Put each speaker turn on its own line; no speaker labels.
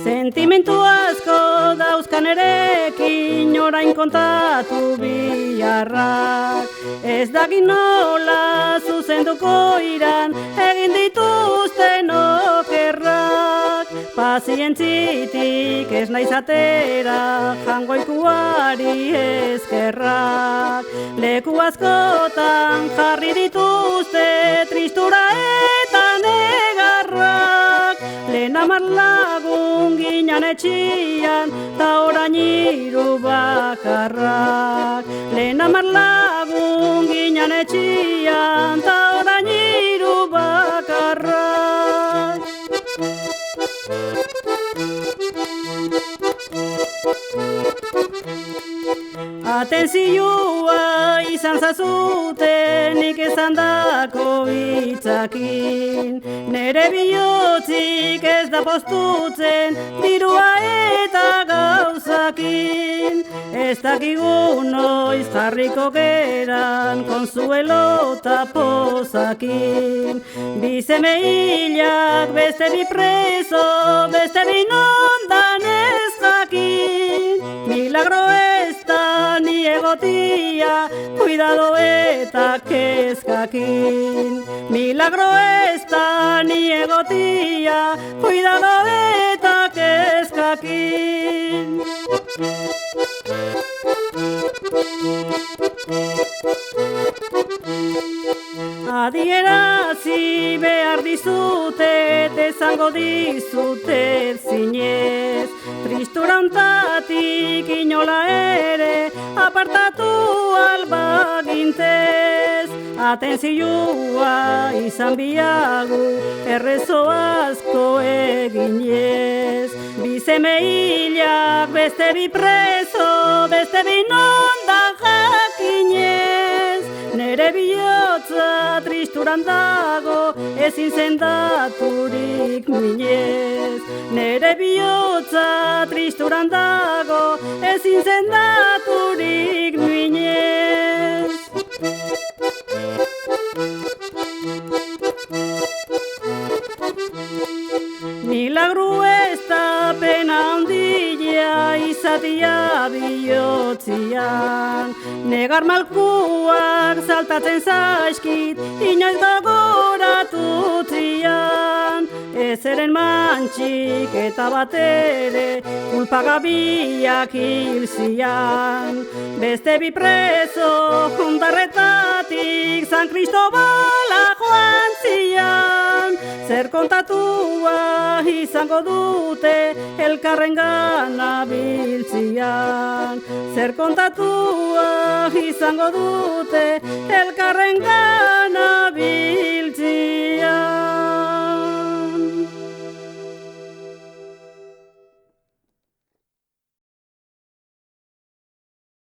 Sentimentu asko dauzkan erekin orain kontatu biharrak. Ez dakit nola zuzenduko iran egin dituzten okerrak. Pazientzitik ez naiz atera jangoikuari eskerrak. Leku askotan jarri dituzte tristura eta negarrak. Lehen 10 lagun ginen etxian, ta orain 3 bakarrak. Lehen 10 lagun ginen etxian, ta orain 3 bakarrak. Atentzioa izan zazuten nik esandako hitzakin. Nere bihotzik ez da postutzen dirua eta gauzakin. Ez dakigu noiz jarriko geran konsuelo eta pozakin. Bi seme hilak, beste bi preso, beste bi nondan ez jakin. Milagro ez da ni egotia, cuidado eta kezkakin. Milagro ez da ni egotia, cuidado eta kezkakin. Adierazi behar dizutet, esango dizutet zinez. Tristura hontatik inola ere apartatu albagintez. Atentzioa izan biagu errezo asko eginez. Bi seme hilak, beste bi preso, beste bi nondan jakinez. Nere bihotza tristuran dago, ezin sendaturik minez. Nere bihotza tristuran dago, ezin sendaturik minez. Milagru ez da pena handia izatia bihotzian. Negar malkuak saltatzen zaizkit, inoiz gogoratutzian. Ezeren mantxik eta batere kulpagabiak hilzian. Beste bi preso hondarretatik San Cristobala joan zian. Zer kontatua izango dute elkarren gana biltzian. Zer kontatua izango dute elkarren gana biltzian.